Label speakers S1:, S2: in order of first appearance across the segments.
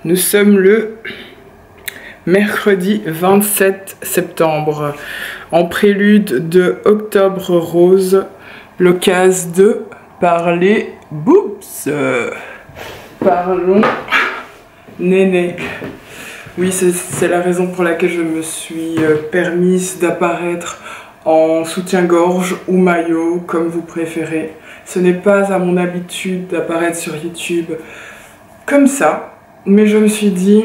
S1: Nous sommes le mercredi 27 septembre, en prélude de Octobre Rose, l'occasion de parler boobs. Parlons néné. Oui, c'est la raison pour laquelle je me suis permise d'apparaître en soutien-gorge ou maillot, comme vous préférez. Ce n'est pas à mon habitude d'apparaître sur YouTube comme ça, mais je me suis dit,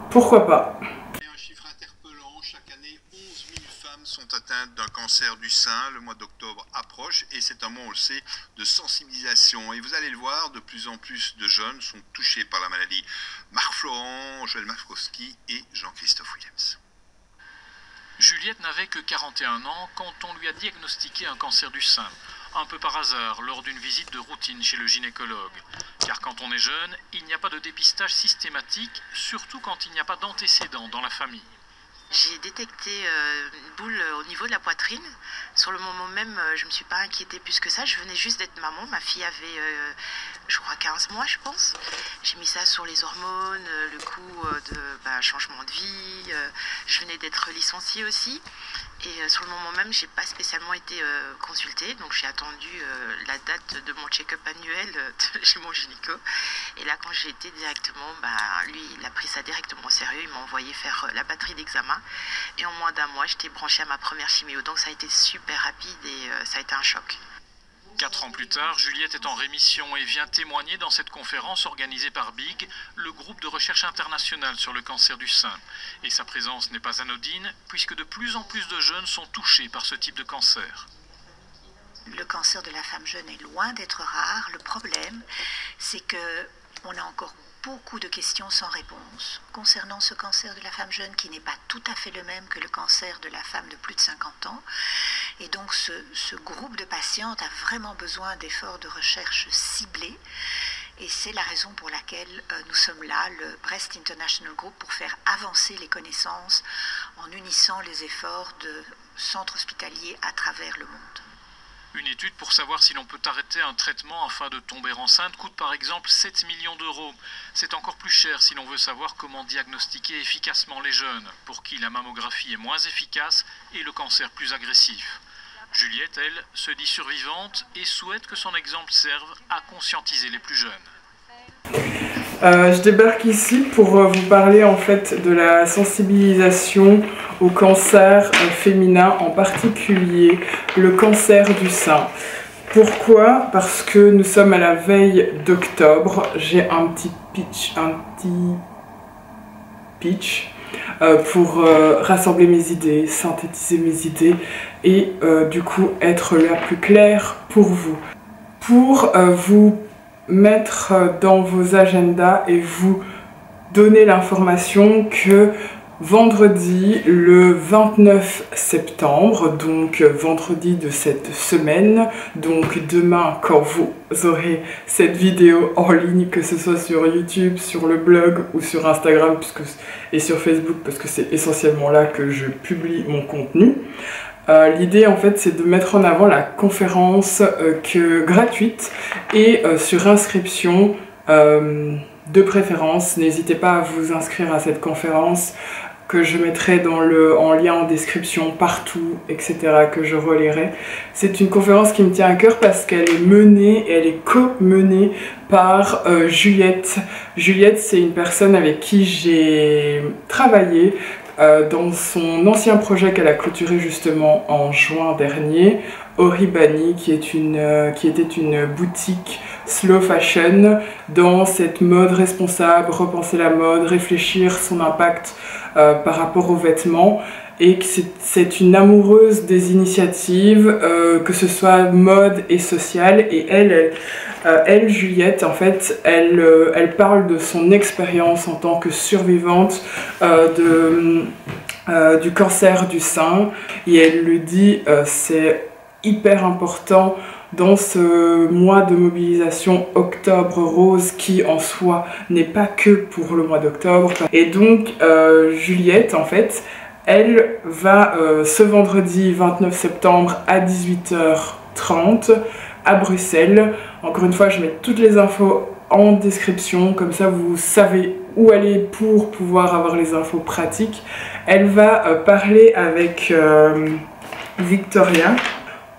S1: pourquoi pas.
S2: Un chiffre interpellant, chaque année 11 000 femmes sont atteintes d'un cancer du sein. Le mois d'octobre approche et c'est un mois, on le sait, de sensibilisation. Et vous allez le voir, de plus en plus de jeunes sont touchés par la maladie. Marc Florent, Joël Mafkowski et Jean-Christophe Williams.
S3: Juliette n'avait que 41 ans quand on lui a diagnostiqué un cancer du sein, un peu par hasard lors d'une visite de routine chez le gynécologue. Car quand on est jeune, il n'y a pas de dépistage systématique, surtout quand il n'y a pas d'antécédents dans la famille.
S4: J'ai détecté une boule au niveau de la poitrine. Sur le moment même, je ne me suis pas inquiétée plus que ça. Je venais juste d'être maman. Ma fille avait, je crois, 15 mois, je pense. J'ai mis ça sur les hormones, le coup de changement de vie. Je venais d'être licenciée aussi. Et sur le moment même, j'ai pas spécialement été consultée. Donc j'ai attendu la date de mon check-up annuel chez mon gynéco. Et là, quand j'ai été directement, lui, il a pris ça directement au sérieux. Il m'a envoyé faire la batterie d'examens. Et en moins d'un mois, j'étais branchée à ma première chimio. Donc ça a été super rapide et ça a été un choc.
S3: 4 ans plus tard, Juliette est en rémission et vient témoigner dans cette conférence organisée par BIG, le groupe de recherche international sur le cancer du sein. Et sa présence n'est pas anodine, puisque de plus en plus de jeunes sont touchés par ce type de cancer.
S5: Le cancer de la femme jeune est loin d'être rare. Le problème, c'est qu'on a encore beaucoup de questions sans réponse concernant ce cancer de la femme jeune qui n'est pas tout à fait le même que le cancer de la femme de plus de 50 ans. Et donc ce groupe de patientes a vraiment besoin d'efforts de recherche ciblés. Et c'est la raison pour laquelle nous sommes là, le Breast International Group, pour faire avancer les connaissances en unissant les efforts de centres hospitaliers à travers le monde.
S3: Une étude pour savoir si l'on peut arrêter un traitement afin de tomber enceinte coûte par exemple 7 millions d'euros. C'est encore plus cher si l'on veut savoir comment diagnostiquer efficacement les jeunes, pour qui la mammographie est moins efficace et le cancer plus agressif. Juliette, elle, se dit survivante et souhaite que son exemple serve à conscientiser les plus jeunes.
S1: Je débarque ici pour vous parler en fait de la sensibilisation au cancer féminin, en particulier le cancer du sein. Pourquoi? Parce que nous sommes à la veille d'octobre. J'ai un petit pitch pour rassembler mes idées, synthétiser mes idées et du coup être la plus claire pour vous. Pour vous mettre dans vos agendas et vous donner l'information que vendredi le 29 septembre, donc vendredi de cette semaine, donc demain quand vous aurez cette vidéo en ligne, que ce soit sur YouTube, sur le blog ou sur Instagram et sur Facebook, parce que c'est essentiellement là que je publie mon contenu. L'idée en fait c'est de mettre en avant la conférence gratuite et sur inscription de préférence. N'hésitez pas à vous inscrire à cette conférence que je mettrai en lien en description partout, etc., que je relayerai. C'est une conférence qui me tient à cœur parce qu'elle est menée et elle est co-menée par Juliette. Juliette, c'est une personne avec qui j'ai travaillé dans son ancien projet qu'elle a clôturé justement en juin dernier, Oribani, qui était une boutique slow fashion dans cette mode responsable, repenser la mode, réfléchir son impact par rapport aux vêtements, et que c'est une amoureuse des initiatives, que ce soit mode et sociale, et elle, Juliette, en fait, elle parle de son expérience en tant que survivante du cancer du sein, et elle le dit, c'est hyper important dans ce mois de mobilisation Octobre Rose qui en soi n'est pas que pour le mois d'octobre. Et donc Juliette, en fait, elle va ce vendredi 29 septembre à 18h30 à Bruxelles. Encore une fois, je mets toutes les infos en description, comme ça vous savez où aller pour pouvoir avoir les infos pratiques. Elle va parler avec Victoria.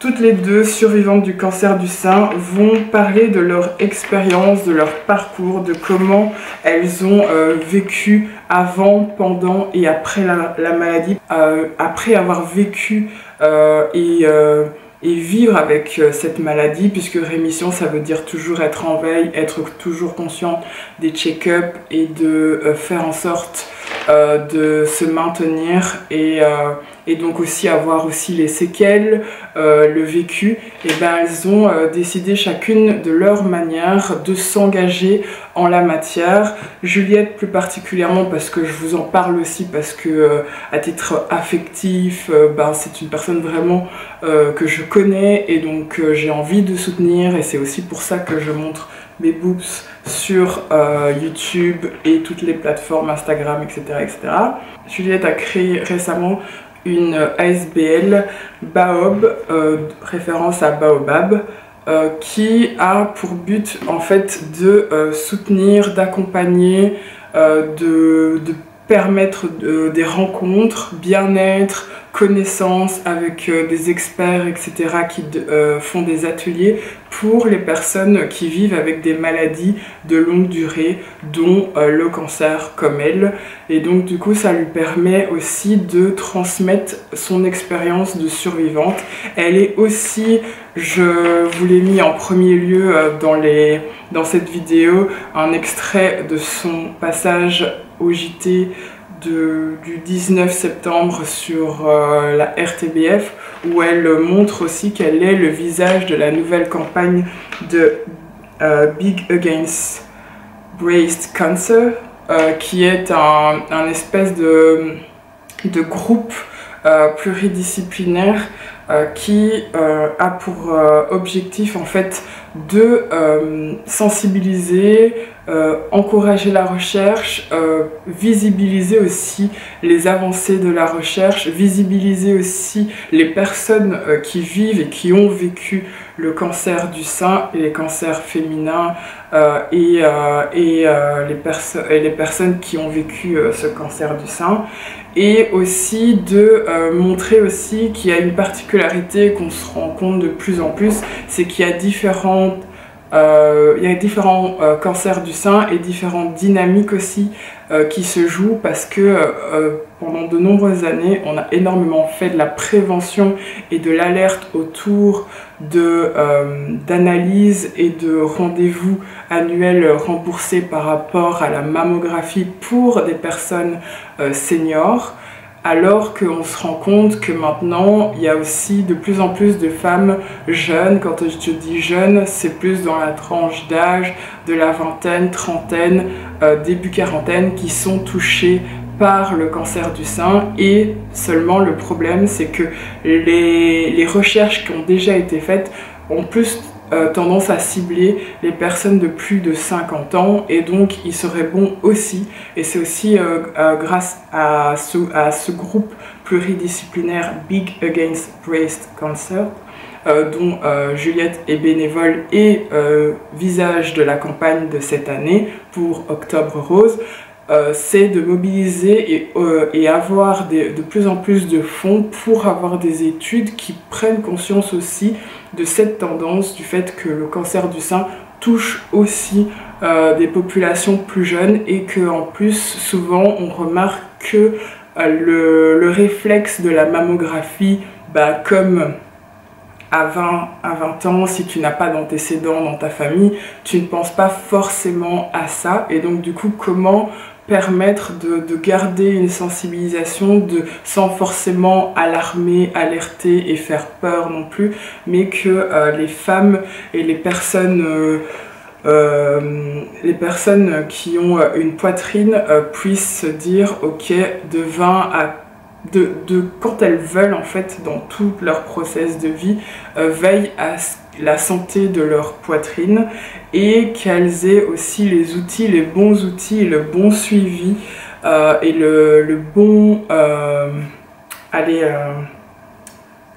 S1: Toutes les deux survivantes du cancer du sein vont parler de leur expérience, de leur parcours, de comment elles ont vécu avant, pendant et après la maladie. Après avoir vécu et vivre avec cette maladie, puisque rémission ça veut dire toujours être en veille, être toujours conscient des check-up et de faire en sorte de se maintenir et donc aussi avoir aussi les séquelles, le vécu. Et ben elles ont décidé chacune de leur manière de s'engager en la matière. Juliette plus particulièrement parce que je vous en parle aussi, parce que à titre affectif, c'est une personne vraiment que je connais et donc j'ai envie de soutenir, et c'est aussi pour ça que je montre mes boobs sur YouTube et toutes les plateformes Instagram, etc., etc. Juliette a créé récemment une ASBL Baob, référence à Baobab, qui a pour but en fait de soutenir, d'accompagner, de permettre des rencontres, bien-être, connaissances avec des experts, etc. qui font des ateliers pour les personnes qui vivent avec des maladies de longue durée, dont le cancer comme elle. Et donc du coup ça lui permet aussi de transmettre son expérience de survivante. Elle est aussi, je vous l'ai mis en premier lieu dans cette vidéo, un extrait de son passage au JT du 19 septembre sur la RTBF, où elle montre aussi qu'elle est le visage de la nouvelle campagne de Big Against Breast Cancer, qui est un espèce de groupe pluridisciplinaire qui a pour objectif en fait de sensibiliser, encourager la recherche, visibiliser aussi les avancées de la recherche, visibiliser aussi les personnes qui vivent et qui ont vécu le cancer du sein et les cancers féminins et les personnes qui ont vécu ce cancer du sein. Et aussi de montrer aussi qu'il y a une particularité qu'on se rend compte de plus en plus, c'est qu'il y a différents cancers du sein et différentes dynamiques aussi qui se jouent, parce que pendant de nombreuses années on a énormément fait de la prévention et de l'alerte autour d'analyses et de rendez-vous annuels remboursés par rapport à la mammographie pour des personnes seniors, alors qu'on se rend compte que maintenant il y a aussi de plus en plus de femmes jeunes. Quand je dis jeunes, c'est plus dans la tranche d'âge de la vingtaine, trentaine, début quarantaine, qui sont touchées par le cancer du sein. Et seulement le problème, c'est que les recherches qui ont déjà été faites ont plus tendance à cibler les personnes de plus de 50 ans, et donc il serait bon aussi, et c'est aussi grâce à ce groupe pluridisciplinaire Big Against Breast Cancer, dont Juliette est bénévole et visage de la campagne de cette année pour Octobre Rose, c'est de mobiliser et avoir de plus en plus de fonds pour avoir des études qui prennent conscience aussi de cette tendance, du fait que le cancer du sein touche aussi des populations plus jeunes, et qu'en plus souvent on remarque que le réflexe de la mammographie, comme à 20 ans, si tu n'as pas d'antécédents dans ta famille, tu ne penses pas forcément à ça. Et donc du coup, comment permettre de garder une sensibilisation sans forcément alarmer, alerter et faire peur non plus, mais que les femmes et les personnes qui ont une poitrine puissent se dire ok, quand elles veulent en fait dans tout leur process de vie, veillent à la santé de leur poitrine, et qu'elles aient aussi les outils, les bons outils, le bon suivi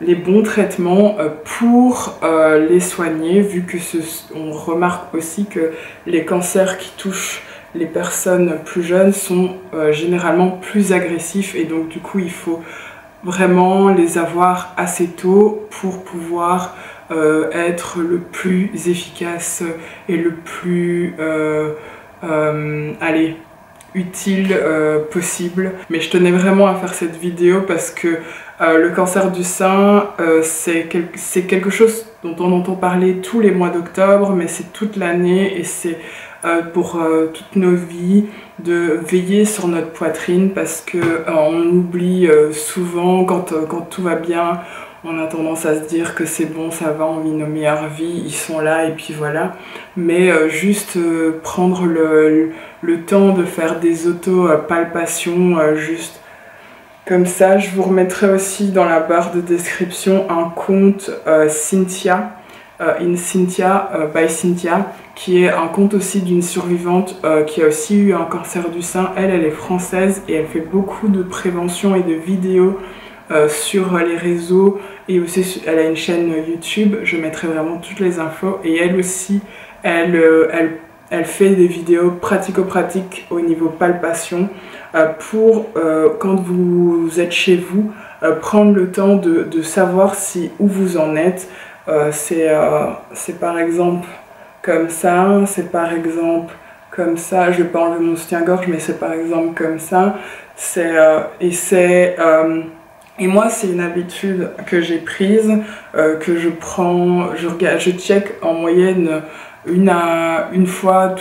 S1: les bons traitements pour les soigner, vu que on remarque aussi que les cancers qui touchent les personnes plus jeunes sont généralement plus agressifs, et donc du coup il faut vraiment les avoir assez tôt pour pouvoir être le plus efficace et le plus utile possible. Mais je tenais vraiment à faire cette vidéo parce que le cancer du sein, c'est quelque chose dont on entend parler tous les mois d'octobre, mais c'est toute l'année, et c'est pour toutes nos vies de veiller sur notre poitrine, parce que on oublie souvent quand tout va bien. On a tendance à se dire que c'est bon, ça va, on vit nos meilleures vies, ils sont là et puis voilà. Mais juste prendre le temps de faire des auto-palpations juste comme ça. Je vous remettrai aussi dans la barre de description un compte Cynthia, in Cynthia, by Cynthia, qui est un compte aussi d'une survivante qui a aussi eu un cancer du sein. Elle est française et elle fait beaucoup de prévention et de vidéos sur les réseaux, et aussi elle a une chaîne YouTube. Je mettrai vraiment toutes les infos, et elle aussi elle fait des vidéos pratico-pratiques au niveau palpation pour quand vous êtes chez vous, prendre le temps de savoir où vous en êtes. C'est par exemple comme ça, c'est par exemple comme ça. Je vais pas enlever mon soutien-gorge, mais c'est par exemple comme ça. Et moi, c'est une habitude que j'ai prise, que je prends, je check en moyenne une fois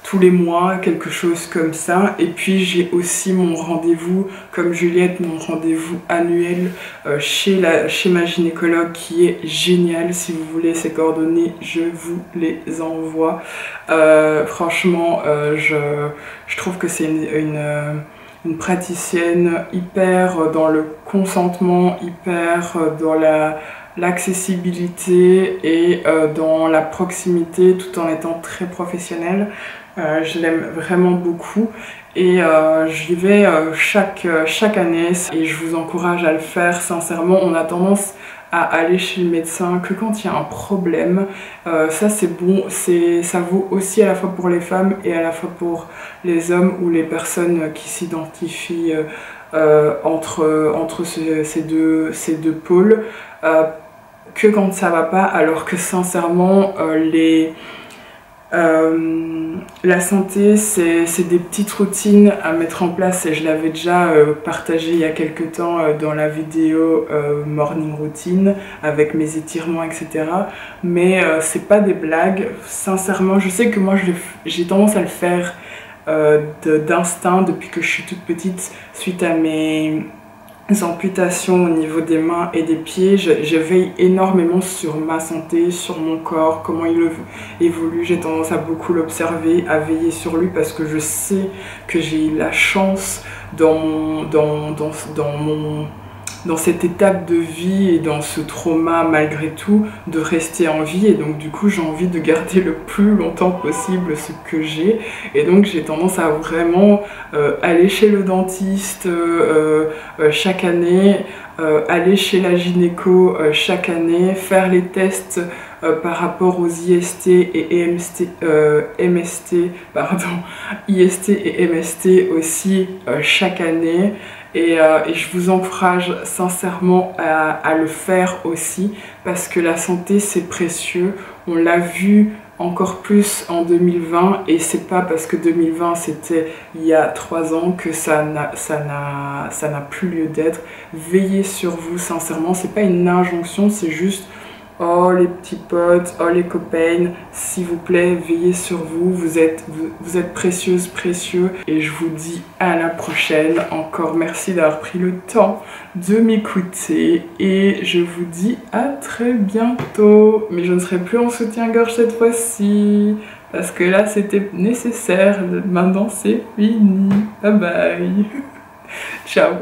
S1: tous les mois, quelque chose comme ça. Et puis j'ai aussi mon rendez-vous, comme Juliette, mon rendez-vous annuel chez ma gynécologue, qui est génial. Si vous voulez ses coordonnées, je vous les envoie. Franchement, je trouve que c'est une praticienne hyper dans le consentement, hyper dans l'accessibilité et dans la proximité, tout en étant très professionnelle. Je l'aime vraiment beaucoup, et j'y vais chaque année, et je vous encourage à le faire. Sincèrement, on a tendance à aller chez le médecin que quand il y a un problème. Ça c'est bon, ça vaut aussi à la fois pour les femmes et à la fois pour les hommes ou les personnes qui s'identifient entre ces deux pôles, que quand ça va pas, alors que sincèrement la santé, c'est des petites routines à mettre en place, et je l'avais déjà partagé il y a quelques temps dans la vidéo Morning Routine avec mes étirements, etc. Mais c'est pas des blagues. Sincèrement, je sais que moi j'ai tendance à le faire d'instinct depuis que je suis toute petite, suite à mes amputations au niveau des mains et des pieds. Je veille énormément sur ma santé, sur mon corps, comment il évolue. J'ai tendance à beaucoup l'observer, à veiller sur lui, parce que je sais que j'ai eu la chance dans cette étape de vie et dans ce trauma malgré tout de rester en vie, et donc du coup j'ai envie de garder le plus longtemps possible ce que j'ai, et donc j'ai tendance à vraiment aller chez le dentiste chaque année, aller chez la gynéco chaque année, faire les tests par rapport aux IST et MST, IST et MST aussi chaque année. Et je vous encourage sincèrement à le faire aussi, parce que la santé c'est précieux. On l'a vu encore plus en 2020, et c'est pas parce que 2020 c'était il y a 3 ans que ça n'a plus lieu d'être. Veillez sur vous, sincèrement, c'est pas une injonction, c'est juste: oh les petits potes, oh les copains, s'il vous plaît, veillez sur vous, vous êtes précieuses, précieux, et je vous dis à la prochaine. Encore merci d'avoir pris le temps de m'écouter, et je vous dis à très bientôt. Mais je ne serai plus en soutien-gorge cette fois-ci, parce que là c'était nécessaire, maintenant c'est fini. Bye bye. Ciao.